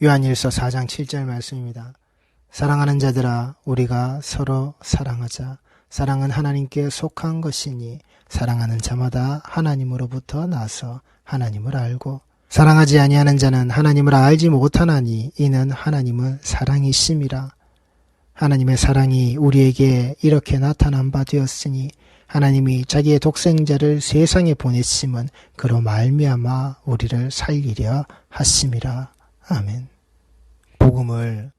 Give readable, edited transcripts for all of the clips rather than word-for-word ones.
요한일서 4장 7절 말씀입니다. 사랑하는 자들아 우리가 서로 사랑하자. 사랑은 하나님께 속한 것이니 사랑하는 자마다 하나님으로부터 나서 하나님을 알고 사랑하지 아니하는 자는 하나님을 알지 못하나니 이는 하나님은 사랑이심이라. 하나님의 사랑이 우리에게 이렇게 나타난 바 되었으니 하나님이 자기의 독생자를 세상에 보내심은 그로 말미암아 우리를 살리려 하심이라. 아멘. 복음을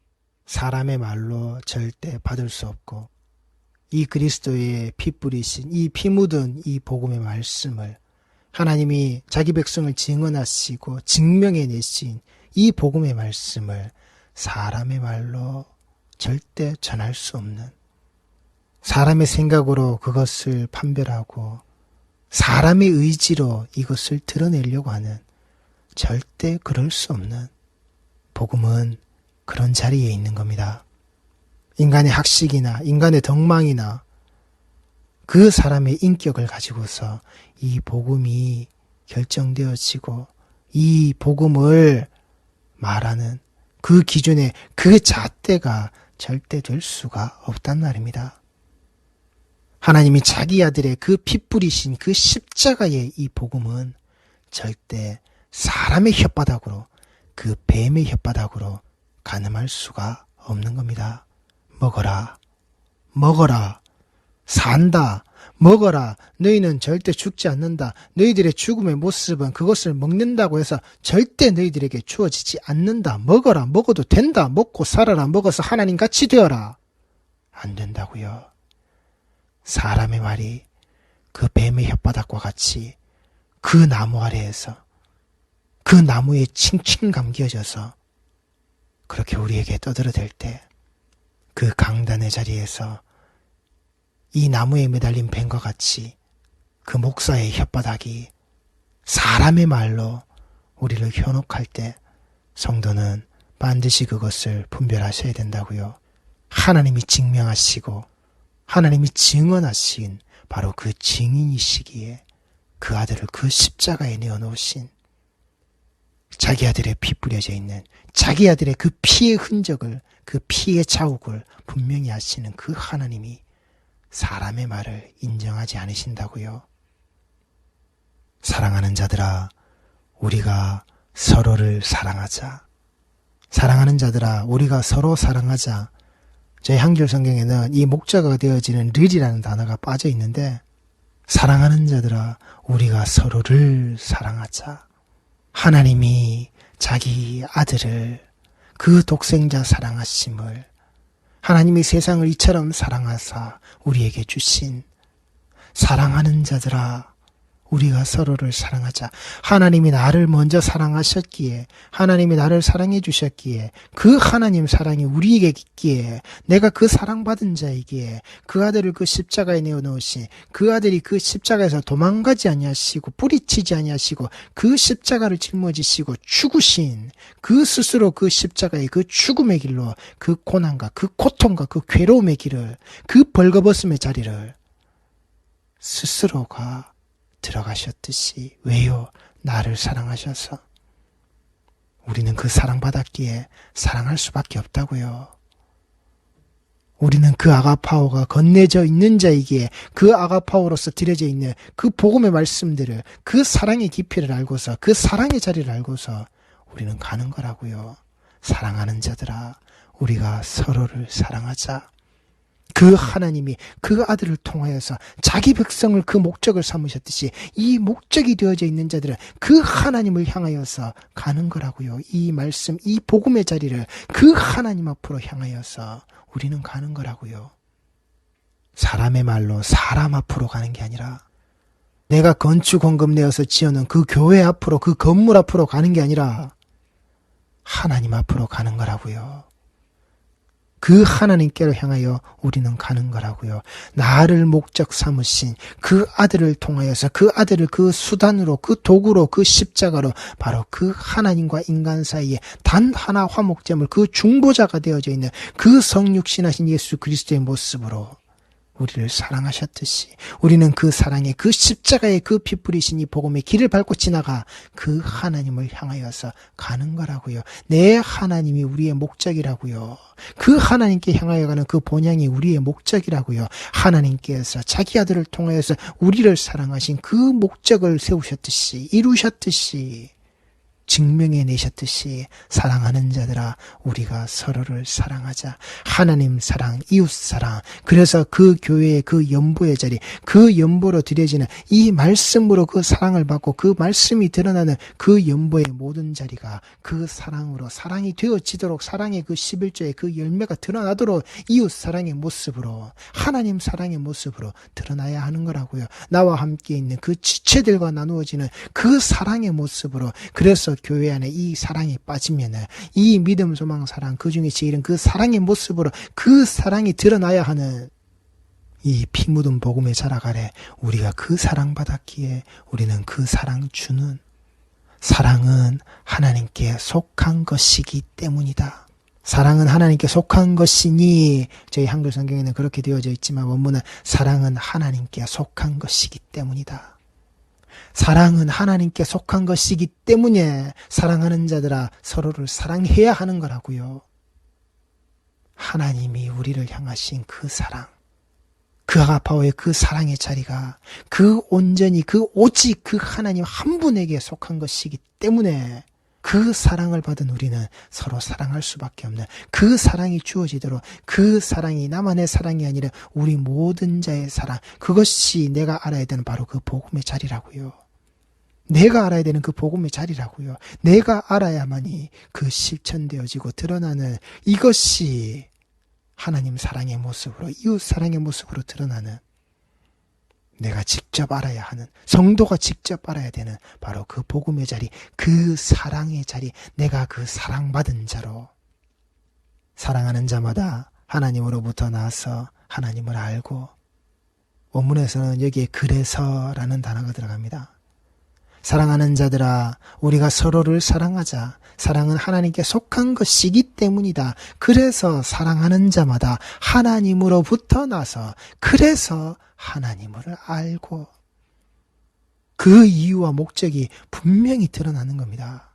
사람의 말로 절대 받을 수 없고 이 그리스도의 피 뿌리신 이 피 묻은 이 복음의 말씀을 하나님이 자기 백성을 증언하시고 증명해내신 이 복음의 말씀을 사람의 말로 절대 전할 수 없는, 사람의 생각으로 그것을 판별하고 사람의 의지로 이것을 드러내려고 하는, 절대 그럴 수 없는 복음은 그런 자리에 있는 겁니다. 인간의 학식이나 인간의 덕망이나 그 사람의 인격을 가지고서 이 복음이 결정되어지고 이 복음을 말하는 그 기준에 그 잣대가 절대 될 수가 없단 말입니다. 하나님이 자기 아들의 그 피 뿌리신 그 십자가의 이 복음은 절대 사람의 혓바닥으로, 그 뱀의 혓바닥으로 가늠할 수가 없는 겁니다. 먹어라, 먹어라, 산다, 먹어라, 너희는 절대 죽지 않는다. 너희들의 죽음의 모습은 그것을 먹는다고 해서 절대 너희들에게 주어지지 않는다. 먹어라, 먹어도 된다. 먹고 살아라, 먹어서 하나님 같이 되어라. 안 된다고요. 사람의 말이 그 뱀의 혓바닥과 같이 그 나무 아래에서 그 나무에 칭칭 감겨져서 그렇게 우리에게 떠들어댈 때 그 강단의 자리에서 이 나무에 매달린 뱀과 같이 그 목사의 혓바닥이 사람의 말로 우리를 현혹할 때 성도는 반드시 그것을 분별하셔야 된다고요. 하나님이 증명하시고 하나님이 증언하신 바로 그 증인이시기에 그 아들을 그 십자가에 내어놓으신, 자기 아들의 피 뿌려져 있는 자기 아들의 그 피의 흔적을, 그 피의 자국을 분명히 아시는 그 하나님이 사람의 말을 인정하지 않으신다고요. 사랑하는 자들아 우리가 서로를 사랑하자. 사랑하는 자들아 우리가 서로 사랑하자. 저희 한글 성경에는 이 목자가 되어지는 르이라는 단어가 빠져 있는데, 사랑하는 자들아 우리가 서로를 사랑하자. 하나님이 자기 아들을, 그 독생자 사랑하심을, 하나님이 세상을 이처럼 사랑하사 우리에게 주신, 사랑하는 자들아 우리가 서로를 사랑하자. 하나님이 나를 먼저 사랑하셨기에, 하나님이 나를 사랑해 주셨기에, 그 하나님 사랑이 우리에게 있기에, 내가 그 사랑받은 자이기에 그 아들을 그 십자가에 내어놓으신, 그 아들이 그 십자가에서 도망가지 아니하시고 뿌리치지 아니하시고 그 십자가를 짊어지시고 죽으신 그 스스로 그 십자가의 그 죽음의 길로, 그 고난과 그 고통과 그 괴로움의 길을, 그 벌거벗음의 자리를 스스로가 들어가셨듯이, 왜요? 나를 사랑하셔서. 우리는 그 사랑받았기에 사랑할 수밖에 없다고요. 우리는 그 아가파오가 건네져 있는 자이기에 그 아가파오로서 드려져 있는 그 복음의 말씀들을, 그 사랑의 깊이를 알고서, 그 사랑의 자리를 알고서 우리는 가는 거라고요. 사랑하는 자들아 우리가 서로를 사랑하자. 그 하나님이 그 아들을 통하여서 자기 백성을 그 목적을 삼으셨듯이 이 목적이 되어져 있는 자들은 그 하나님을 향하여서 가는 거라고요. 이 말씀, 이 복음의 자리를 그 하나님 앞으로 향하여서 우리는 가는 거라고요. 사람의 말로 사람 앞으로 가는 게 아니라, 내가 건축원금 내어서 지어놓은 그 교회 앞으로, 그 건물 앞으로 가는 게 아니라 하나님 앞으로 가는 거라고요. 그 하나님께로 향하여 우리는 가는 거라고요. 나를 목적 삼으신 그 아들을 통하여서, 그 아들을 그 수단으로, 그 도구로, 그 십자가로 바로 그 하나님과 인간 사이에 단 하나 화목제물, 그 중보자가 되어져 있는 그 성육신하신 예수 그리스도의 모습으로 우리를 사랑하셨듯이 우리는 그 사랑의 그 십자가의 그 피 뿌리신 이 복음의 길을 밟고 지나가 그 하나님을 향하여서 가는 거라고요. 내 하나님이 우리의 목적이라고요. 그 하나님께 향하여 가는 그 본향이 우리의 목적이라고요. 하나님께서 자기 아들을 통하여서 우리를 사랑하신 그 목적을 세우셨듯이 이루셨듯이 증명해내셨듯이 사랑하는 자들아 우리가 서로를 사랑하자. 하나님 사랑, 이웃 사랑. 그래서 그 교회의 그 연보의 자리, 그 연보로 드려지는 이 말씀으로 그 사랑을 받고 그 말씀이 드러나는 그 연보의 모든 자리가 그 사랑으로 사랑이 되어지도록 사랑의 그 11조의 그 열매가 드러나도록 이웃 사랑의 모습으로 하나님 사랑의 모습으로 드러나야 하는 거라고요. 나와 함께 있는 그 지체들과 나누어지는 그 사랑의 모습으로. 그래서 교회 안에 이 사랑이 빠지면 이 믿음, 소망, 사랑 그 중에 제일은 그 사랑의 모습으로 그 사랑이 드러나야 하는 이 피 묻은 복음의 자락 아래 우리가 그 사랑 받았기에 우리는 그 사랑 주는 사랑은 하나님께 속한 것이기 때문이다. 사랑은 하나님께 속한 것이니 저희 한글 성경에는 그렇게 되어져 있지만 원문은 사랑은 하나님께 속한 것이기 때문이다. 사랑은 하나님께 속한 것이기 때문에 사랑하는 자들아 서로를 사랑해야 하는 거라고요. 하나님이 우리를 향하신 그 사랑, 그 아가파오의 그 사랑의 자리가 그 온전히 그 오직 그 하나님 한 분에게 속한 것이기 때문에 그 사랑을 받은 우리는 서로 사랑할 수밖에 없는 그 사랑이 주어지도록 그 사랑이 나만의 사랑이 아니라 우리 모든 자의 사랑, 그것이 내가 알아야 되는 바로 그 복음의 자리라고요. 내가 알아야 되는 그 복음의 자리라고요. 내가 알아야만이 그 실천되어지고 드러나는 이것이 하나님 사랑의 모습으로 이웃 사랑의 모습으로 드러나는 내가 직접 알아야 하는 성도가 직접 알아야 되는 바로 그 복음의 자리, 그 사랑의 자리, 내가 그 사랑받은 자로 사랑하는 자마다 하나님으로부터 나서 하나님을 알고 원문에서는 여기에 그래서라는 단어가 들어갑니다. 사랑하는 자들아 우리가 서로를 사랑하자. 사랑은 하나님께 속한 것이기 때문이다. 그래서 사랑하는 자마다 하나님으로부터 나서 그래서 하나님을 알고 그 이유와 목적이 분명히 드러나는 겁니다.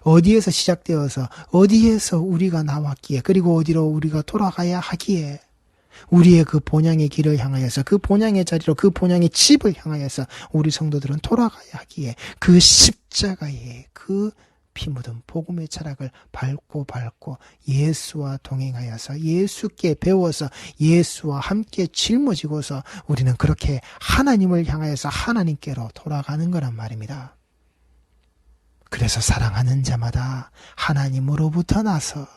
어디에서 시작되어서 어디에서 우리가 나왔기에 그리고 어디로 우리가 돌아가야 하기에 우리의 그 본향의 길을 향하여서 그 본향의 자리로 그 본향의 집을 향하여서 우리 성도들은 돌아가야 하기에 그 십자가의 그 피 묻은 복음의 자락을 밟고 예수와 동행하여서 예수께 배워서 예수와 함께 짊어지고서 우리는 그렇게 하나님을 향하여서 하나님께로 돌아가는 거란 말입니다. 그래서 사랑하는 자마다 하나님으로부터 나서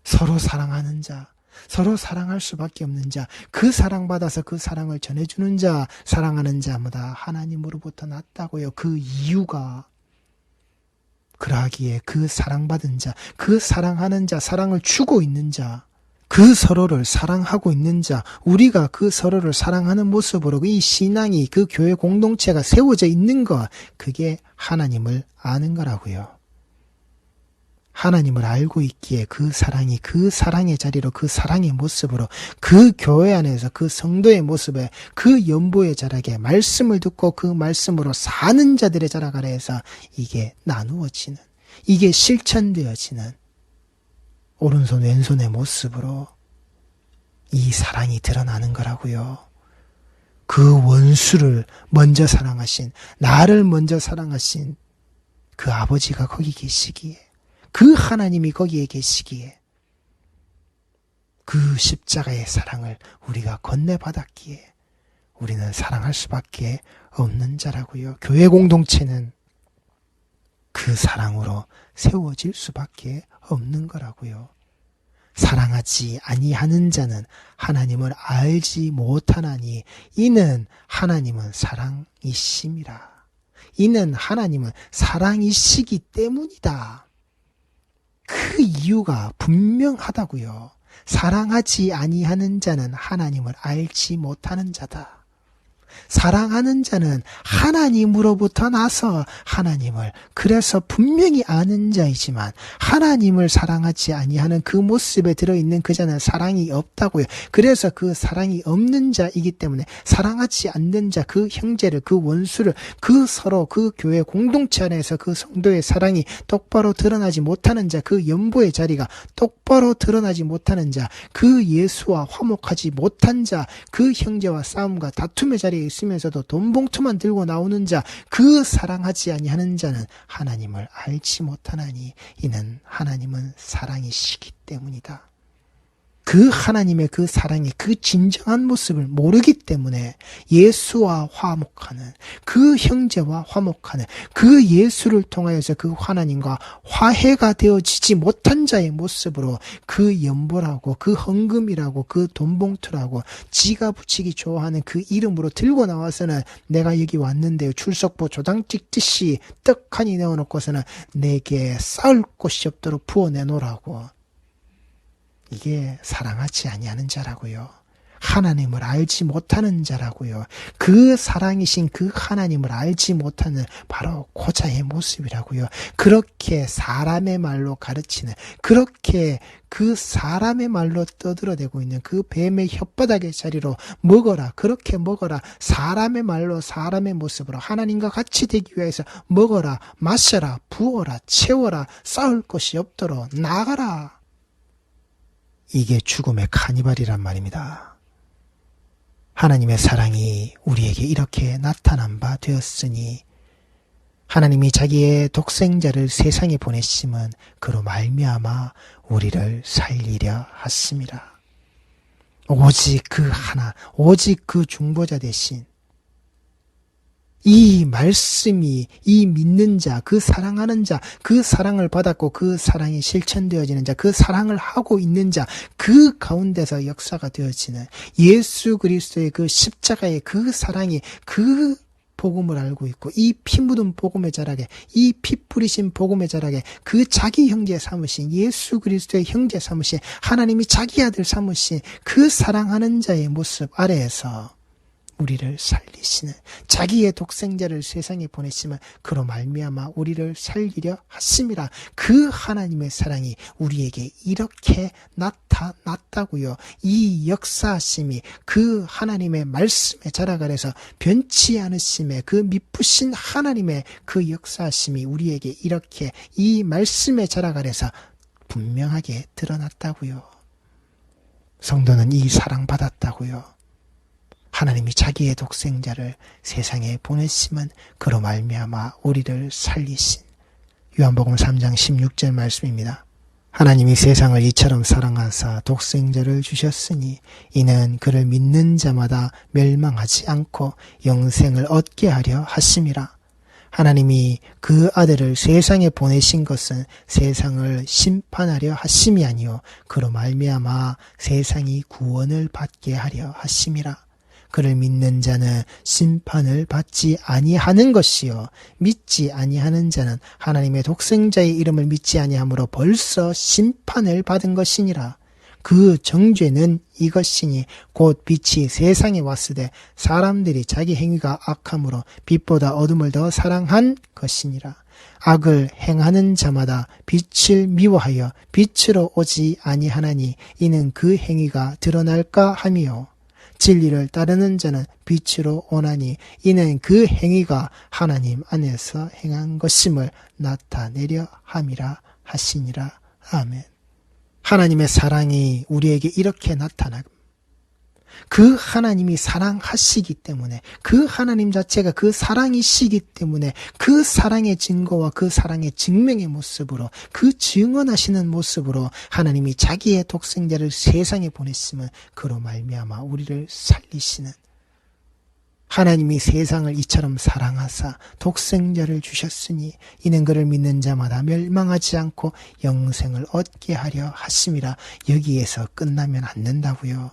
서로 사랑하는 자, 서로 사랑할 수밖에 없는 자, 그 사랑받아서 그 사랑을 전해주는 자, 사랑하는 자마다 하나님으로부터 났다고요. 그 이유가 그러하기에 그 사랑받은 자, 그 사랑하는 자, 사랑을 주고 있는 자, 그 서로를 사랑하고 있는 자, 우리가 그 서로를 사랑하는 모습으로 이 신앙이 그 교회 공동체가 세워져 있는 것, 그게 하나님을 아는 거라고요. 하나님을 알고 있기에 그 사랑이 그 사랑의 자리로 그 사랑의 모습으로 그 교회 안에서 그 성도의 모습에 그 연보의 자락에 말씀을 듣고 그 말씀으로 사는 자들의 자락 아래에서 이게 나누어지는 이게 실천되어지는 오른손 왼손의 모습으로 이 사랑이 드러나는 거라고요. 그 원수를 먼저 사랑하신 나를 먼저 사랑하신 그 아버지가 거기 계시기에 그 하나님이 거기에 계시기에 그 십자가의 사랑을 우리가 건네받았기에 우리는 사랑할 수밖에 없는 자라고요. 교회 공동체는 그 사랑으로 세워질 수밖에 없는 거라고요. 사랑하지 아니하는 자는 하나님을 알지 못하나니 이는 하나님은 사랑이심이라. 이는 하나님은 사랑이시기 때문이다. 그 이유가 분명하다고요. 사랑하지 아니하는 자는 하나님을 알지 못하는 자다. 사랑하는 자는 하나님으로부터 나서 하나님을, 그래서 분명히 아는 자이지만 하나님을 사랑하지 아니하는 그 모습에 들어있는 그 자는 사랑이 없다고요. 그래서 그 사랑이 없는 자이기 때문에 사랑하지 않는 자, 그 형제를, 그 원수를, 그 서로 그 교회 공동체 안에서 그 성도의 사랑이 똑바로 드러나지 못하는 자, 그 연보의 자리가 똑바로 드러나지 못하는 자, 그 예수와 화목하지 못한 자, 그 형제와 싸움과 다툼의 자리에 있으면서도 돈 봉투만 들고 나오는 자, 그 사랑하지 아니하는 자는 하나님을 알지 못하나니 이는 하나님은 사랑이시기 때문이다. 그 하나님의 그 사랑의 그 진정한 모습을 모르기 때문에 예수와 화목하는, 그 형제와 화목하는, 그 예수를 통하여서 그 하나님과 화해가 되어지지 못한 자의 모습으로 그 연보라고, 그 헌금이라고, 그 돈봉투라고 지가 붙이기 좋아하는 그 이름으로 들고 나와서는 내가 여기 왔는데요, 출석부 조당 찍듯이 떡하니 내어놓고서는 내게 쌓을 곳이 없도록 부어내놓으라고. 이게 사랑하지 아니하는 자라고요. 하나님을 알지 못하는 자라고요. 그 사랑이신 그 하나님을 알지 못하는 바로 고자의 모습이라고요. 그렇게 사람의 말로 가르치는, 그렇게 그 사람의 말로 떠들어대고 있는 그 뱀의 혓바닥의 자리로 먹어라, 그렇게 먹어라, 사람의 말로 사람의 모습으로 하나님과 같이 되기 위해서 먹어라, 마셔라, 부어라, 채워라, 쌓을 것이 없도록 나가라. 이게 죽음의 카니발이란 말입니다. 하나님의 사랑이 우리에게 이렇게 나타난 바 되었으니 하나님이 자기의 독생자를 세상에 보내심은 그로 말미암아 우리를 살리려 하심이라. 오직 그 하나, 오직 그 중보자 대신 이 말씀이, 이 믿는 자, 그 사랑하는 자, 그 사랑을 받았고 그 사랑이 실천되어지는 자, 그 사랑을 하고 있는 자, 그 가운데서 역사가 되어지는 예수 그리스도의 그 십자가의 그 사랑이, 그 복음을 알고 있고 이 피 묻은 복음의 자락에, 이 피 뿌리신 복음의 자락에 그 자기 형제 삼으신 예수 그리스도의 형제 삼으신 하나님이 자기 아들 삼으신 그 사랑하는 자의 모습 아래에서 우리를 살리시는, 자기의 독생자를 세상에 보내시면 그로 말미암아 우리를 살리려 하심이라. 그 하나님의 사랑이 우리에게 이렇게 나타났다고요. 이 역사하심이 그 하나님의 말씀의 자락 아래서 변치 않으심의 그 미쁘신 하나님의 그 역사하심이 우리에게 이렇게 이 말씀의 자락 아래서 분명하게 드러났다고요. 성도는 이 사랑받았다고요. 하나님이 자기의 독생자를 세상에 보내심은 그로 말미암아 우리를 살리신, 요한복음 3장 16절 말씀입니다. 하나님이 세상을 이처럼 사랑하사 독생자를 주셨으니 이는 그를 믿는 자마다 멸망하지 않고 영생을 얻게 하려 하심이라. 하나님이 그 아들을 세상에 보내신 것은 세상을 심판하려 하심이 아니요 그로 말미암아 세상이 구원을 받게 하려 하심이라. 그를 믿는 자는 심판을 받지 아니하는 것이요 믿지 아니하는 자는 하나님의 독생자의 이름을 믿지 아니하므로 벌써 심판을 받은 것이니라. 그 정죄는 이것이니 곧 빛이 세상에 왔으되 사람들이 자기 행위가 악함으로 빛보다 어둠을 더 사랑한 것이니라. 악을 행하는 자마다 빛을 미워하여 빛으로 오지 아니하나니 이는 그 행위가 드러날까 함이요 진리를 따르는 자는 빛으로 오나니 이는 그 행위가 하나님 안에서 행한 것임을 나타내려 함이라 하시니라. 아멘. 하나님의 사랑이 우리에게 이렇게 나타나, 그 하나님이 사랑하시기 때문에, 그 하나님 자체가 그 사랑이시기 때문에 그 사랑의 증거와 그 사랑의 증명의 모습으로, 그 증언하시는 모습으로 하나님이 자기의 독생자를 세상에 보냈으면 그로 말미암아 우리를 살리시는, 하나님이 세상을 이처럼 사랑하사 독생자를 주셨으니 이는 그를 믿는 자마다 멸망하지 않고 영생을 얻게 하려 하심이라. 여기에서 끝나면 안 된다고요.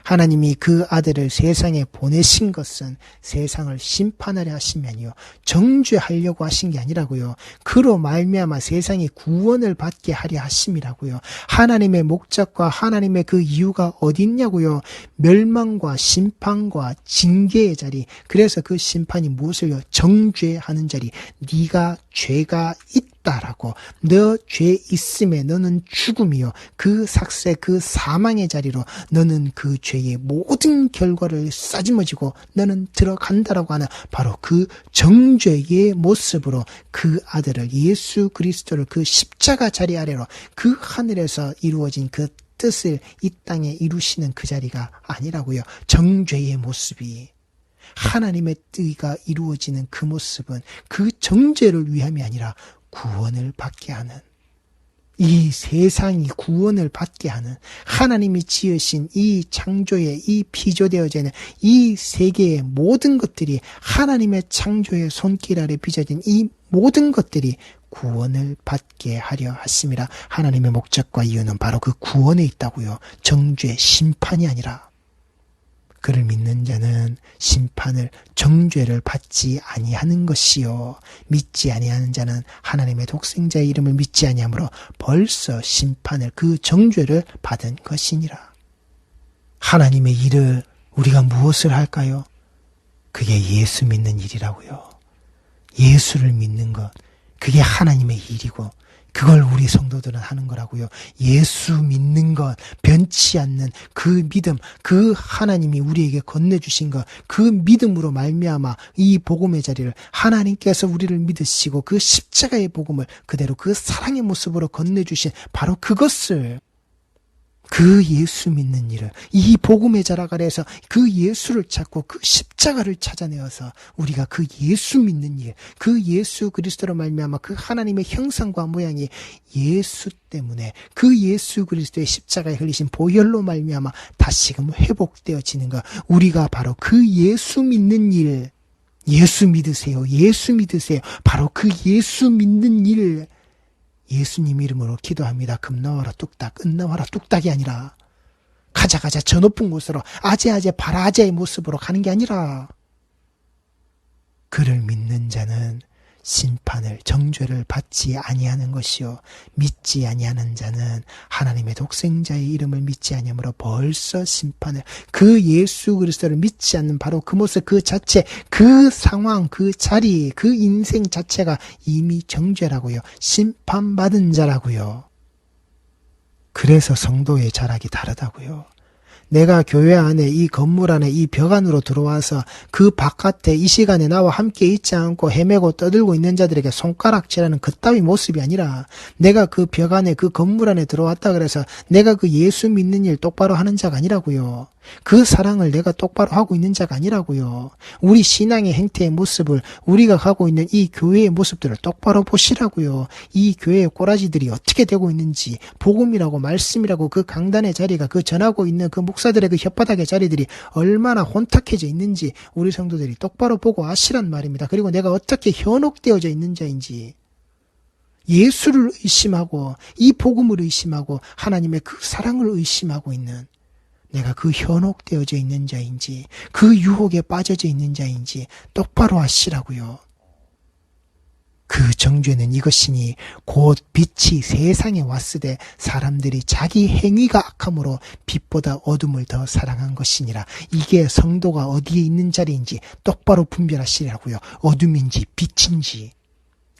하나님이 그 아들을 세상에 보내신 것은 세상을 심판하려 하심이 아니요 정죄하려고 하신 게 아니라고요. 그로 말미암아 세상이 구원을 받게 하려 하심이라고요. 하나님의 목적과 하나님의 그 이유가 어디 있냐고요. 멸망과 심판과 징계의 자리. 그래서 그 심판이 무엇을요? 정죄하는 자리. 네가 죄가 있다라고. 너 죄 있음에 너는 죽음이요. 그 삭새 그 사망의 자리로 너는 그 죄의 모든 결과를 싸집어지고 너는 들어간다라고 하는 바로 그 정죄의 모습으로 그 아들을 예수 그리스도를 그 십자가 자리 아래로 그 하늘에서 이루어진 그 뜻을 이 땅에 이루시는 그 자리가 아니라고요. 정죄의 모습이 하나님의 뜻이 이루어지는 그 모습은 그 정죄를 위함이 아니라 구원을 받게 하는, 이 세상이 구원을 받게 하는, 하나님이 지으신 이 창조에 이 피조되어지는 이 세계의 모든 것들이 하나님의 창조의 손길 아래 빚어진 이 모든 것들이 구원을 받게 하려 하심이라. 하나님의 목적과 이유는 바로 그 구원에 있다고요. 정죄, 심판이 아니라. 그를 믿는 자는 심판을, 정죄를 받지 아니하는 것이요 믿지 아니하는 자는 하나님의 독생자의 이름을 믿지 아니하므로 벌써 심판을, 그 정죄를 받은 것이니라. 하나님의 일을 우리가 무엇을 할까요? 그게 예수 믿는 일이라고요. 예수를 믿는 것, 그게 하나님의 일이고 그걸 우리 성도들은 하는 거라고요. 예수 믿는 것, 변치 않는 그 믿음, 그 하나님이 우리에게 건네주신 것, 그 믿음으로 말미암아 이 복음의 자리를 하나님께서 우리를 믿으시고 그 십자가의 복음을 그대로 그 사랑의 모습으로 건네주신 바로 그것을, 그 예수 믿는 일을, 이 복음의 자락 아래에서 그 예수를 찾고 그 십자가를 찾아내어서 우리가 그 예수 믿는 일, 그 예수 그리스도로 말미암아 그 하나님의 형상과 모양이 예수 때문에 그 예수 그리스도의 십자가에 흘리신 보혈로 말미암아 다시금 회복되어지는 것, 우리가 바로 그 예수 믿는 일, 예수 믿으세요, 예수 믿으세요, 바로 그 예수 믿는 일, 예수님 이름으로 기도합니다. 금 나와라 뚝딱, 은 나와라 뚝딱이 아니라 가자 저 높은 곳으로 아재아재 바라아재의 모습으로 가는 게 아니라, 그를 믿는 자는 심판을, 정죄를 받지 아니하는 것이요 믿지 아니하는 자는 하나님의 독생자의 이름을 믿지 아니하므로 벌써 심판을, 그 예수 그리스도를 믿지 않는 바로 그 모습 그 자체, 그 상황, 그 자리, 그 인생 자체가 이미 정죄라고요. 심판받은 자라고요. 그래서 성도의 자락이 다르다고요. 내가 교회 안에, 이 건물 안에, 이 벽 안으로 들어와서 그 바깥에 이 시간에 나와 함께 있지 않고 헤매고 떠들고 있는 자들에게 손가락질하는 그따위 모습이 아니라, 내가 그 벽 안에, 그 건물 안에 들어왔다 그래서 내가 그 예수 믿는 일 똑바로 하는 자가 아니라고요. 그 사랑을 내가 똑바로 하고 있는 자가 아니라고요. 우리 신앙의 행태의 모습을, 우리가 가고 있는 이 교회의 모습들을 똑바로 보시라고요. 이 교회의 꼬라지들이 어떻게 되고 있는지, 복음이라고 말씀이라고 그 강단의 자리가, 그 전하고 있는 그 목사들의 그 혓바닥의 자리들이 얼마나 혼탁해져 있는지 우리 성도들이 똑바로 보고 아시란 말입니다. 그리고 내가 어떻게 현혹되어져 있는 자인지, 예수를 의심하고 이 복음을 의심하고 하나님의 그 사랑을 의심하고 있는, 내가 그 현혹되어져 있는 자인지, 그 유혹에 빠져져 있는 자인지 똑바로 아시라고요. 그 정죄는 이것이니 곧 빛이 세상에 왔으되 사람들이 자기 행위가 악함으로 빛보다 어둠을 더 사랑한 것이니라. 이게 성도가 어디에 있는 자리인지 똑바로 분별하시라고요. 어둠인지 빛인지,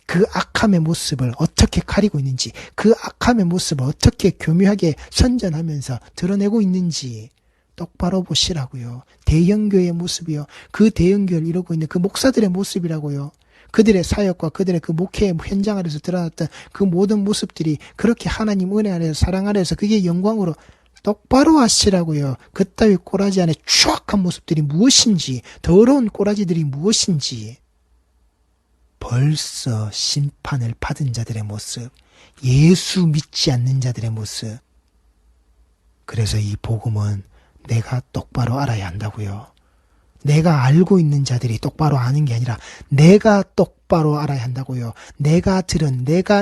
그 악함의 모습을 어떻게 가리고 있는지, 그 악함의 모습을 어떻게 교묘하게 선전하면서 드러내고 있는지 똑바로 보시라고요. 대형교회의 모습이요, 그 대형교회를 이루고 있는 그 목사들의 모습이라고요. 그들의 사역과 그들의 그 목회의 현장 안에서 드러났던 그 모든 모습들이 그렇게 하나님 은혜 안에서, 사랑 안에서 그게 영광으로 똑바로 하시라고요. 그따위 꼬라지 안에 추악한 모습들이 무엇인지, 더러운 꼬라지들이 무엇인지, 벌써 심판을 받은 자들의 모습, 예수 믿지 않는 자들의 모습. 그래서 이 복음은 내가 똑바로 알아야 한다고요. 내가 알고 있는 자들이 똑바로 아는 게 아니라 내가 똑바로 알아야 한다고요. 내가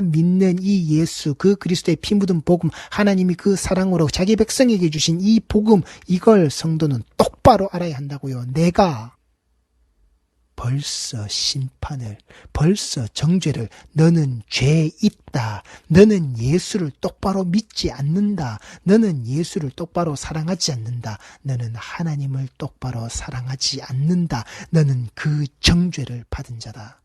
믿는 이 예수, 그 그리스도의 피 묻은 복음, 하나님이 그 사랑으로 자기 백성에게 주신 이 복음, 이걸 성도는 똑바로 알아야 한다고요. 내가 벌써 심판을, 벌써 정죄를, 너는 죄 있다. 너는 예수를 똑바로 믿지 않는다. 너는 예수를 똑바로 사랑하지 않는다. 너는 하나님을 똑바로 사랑하지 않는다. 너는 그 정죄를 받은 자다.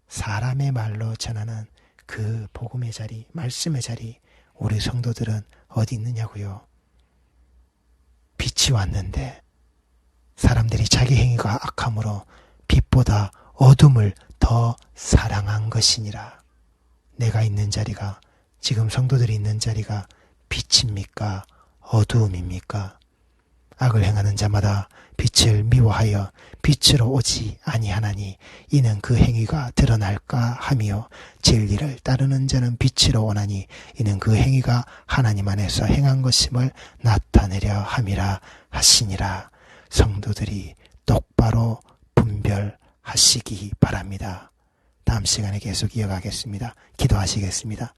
사람의 말로 전하는 그 복음의 자리, 말씀의 자리, 우리 성도들은 어디 있느냐고요. 빛이 왔는데 사람들이 자기 행위가 악함으로 빛보다 어둠을 더 사랑한 것이니라. 내가 있는 자리가, 지금 성도들이 있는 자리가 빛입니까? 어두움입니까? 악을 행하는 자마다 빛을 미워하여 빛으로 오지 아니하나니 이는 그 행위가 드러날까 하며 진리를 따르는 자는 빛으로 오나니 이는 그 행위가 하나님 안에서 행한 것임을 나타내려 함이라 하시니라. 성도들이 똑바로 분별하시기 바랍니다. 다음 시간에 계속 이어가겠습니다. 기도하시겠습니다.